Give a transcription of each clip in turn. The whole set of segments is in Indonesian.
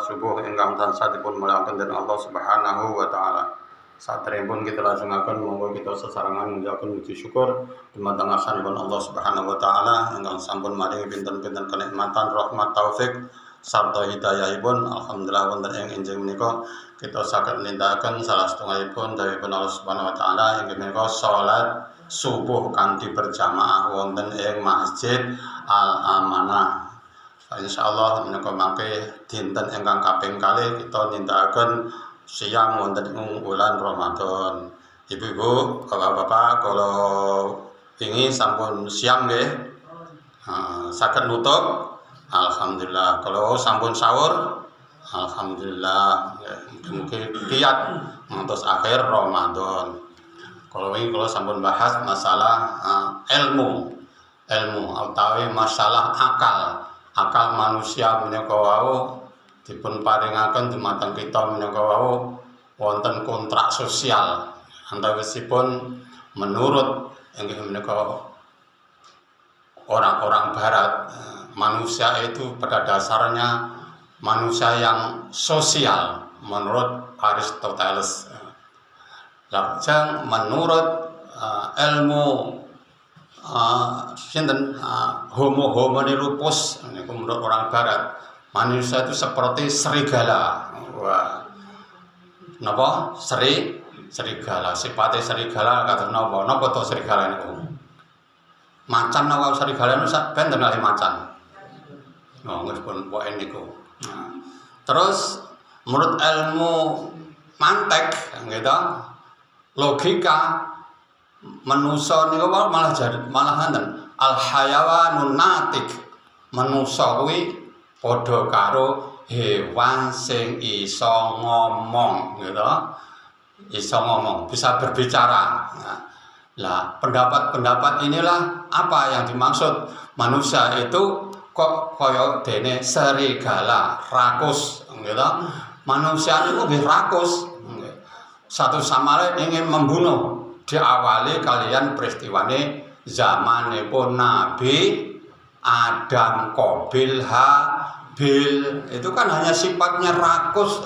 subuh ingkang tansah dipun mulyakaken dening Allah Subhanahu wa taala. Saderengipun kita lajengaken monggo kita sesarengan munjaken puji syukur dumateng asmanipun Allah Subhanahu wa taala ingkang sampun maringi pinten-pinten kenikmatan, rahmat, taufik sarta hidayahipun. Alhamdulillah wonten ing enjing menika kita saged nindakaken salah setunggalipun dawuhipun Allah Subhanahu wa taala inggih menika salat subuh kanthi berjamaah wonten ing Masjid Al Amanah. Insyaallah menika mangke dinten ingkang kaping kalih kita nindakaken siang wonten ing wulan Ramadan. Ibu-ibu, bapak-bapak, kalau wingi sampun siang nggih. Saged nutup. Alhamdulillah. Kalau sampun sahur, alhamdulillah. Mungkin kiat ngantos akhir Ramadan. Kalau wingi kula sampun bahas masalah ilmu utawi masalah akal manusia menika wau dipun paringaken dumateng kita menika wau wonten kontrak sosial antawisipun menurut inggih menika orang-orang barat. Manusia itu pada dasarnya manusia yang sosial menurut Aristoteles. Lajeng menurut ilmu Homo hominidus niku menurut orang barat, manusia itu seperti serigala. Wah. Napa? Serigala. Sifatnya serigala kados napa? Napa to serigala niku? Macan napa serigala niku benten kalih macan. Oh, nggih pun pokoke niku. Terus menurut ilmu mantek gitu, logika manusa niku malah ngaten al hayawanun natik. Manusa kuwi padha karo hewan sing iso ngomong gitu. Iso ngomong, bisa berbicara. Lah, pendapat-pendapat inilah apa yang dimaksud manusia itu kok kaya dene serigala, rakus gitu. Manusia itu lebih rakus. Satu sama lain ingin membunuh. Diawali kalian peristiwane zamanipun Nabi Adam, Qabil, Habil. Itu kan hanya sifatnya rakus,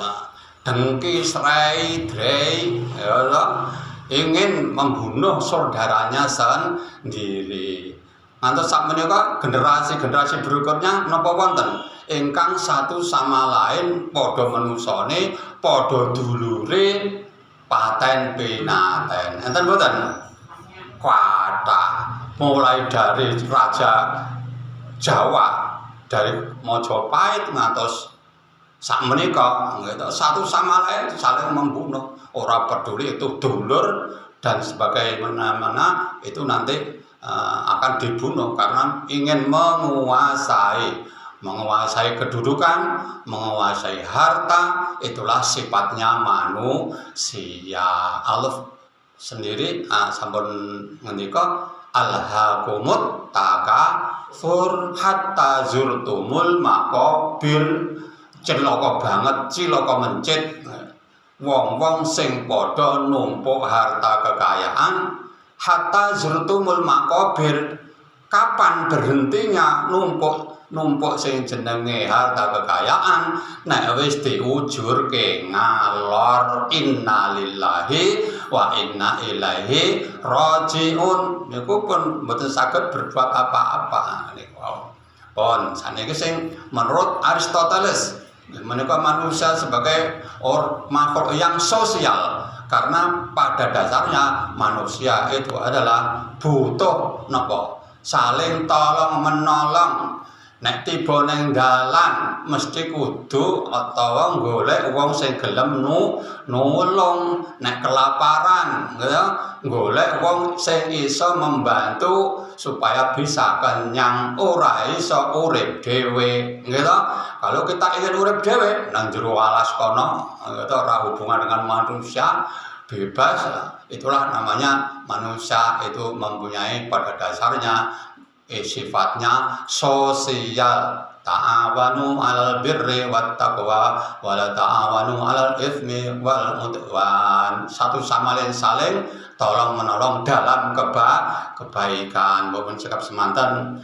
dengki, serai, drei, ya, ingin membunuh saudaranya sendiri. Ngantos sakmenika generasi berikutnya napa wonten ingkang satu sama lain padha manusane, padha dulure, paten pinaten. Enten mboten? Kathah. Mulai dari raja Jawa, dari Majapahit ngantos sakmenika gitu. Satu sama lain saling membunuh. Ora peduli itu dulur dan sebagaimana itu nanti akan dibunuh karena ingin menguasai kedudukan, menguasai harta. Itulah sifatnya manusia. Allah sendiri sampun ngendika alhaakumut takatsur hatta zurtumul maqabir. Cilaka banget, cilaka mencit wong-wong sing padha numpuk harta kekayaan hatta zurtumul maqabir. Kapan berhentinya numpuk sing jenenge harta kekayaan? Nek wis diujurke ngalor, innalillahi wa inna ilaihi rajiun, niku pun mboten saged berbuat apa-apa niku. Pun saniki sing menurut Aristoteles menika manusia sebagai makhluk yang sosial. Karena pada dasarnya manusia itu adalah butuh napa? Saling tolong menolong. Nek tiba ning dalan mesti kudu utawa golek wong sing gelem nulung. Nek kelaparan ya golek wong sing iso membantu supaya bisa kenyang, ora iso urip dhewe gitu. Kalau kita ingin urip dhewe nang jero alas kono gitu, ora hubungan dengan manusia bebas, itulah namanya manusia itu mempunyai pada dasarnya sifatnya sosial. Ta'awanu 'alal birri wat taqwa wa la ta'awanu 'alal itsmi wal udwan. Satu sama lain saling tolong menolong dalam kebaikan. Maupun sikap semanten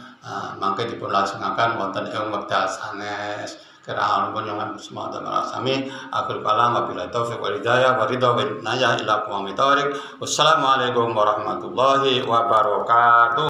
mangke dipun lajengaken wonten ing wekdal sanes Kira pun yang semua dan merasami. Akhir kalam wabillahi taufiq wal hidayah wa ridha wa inayah ila qawmi thariq. Wassalamualaikum warahmatullahi wabarakatuh.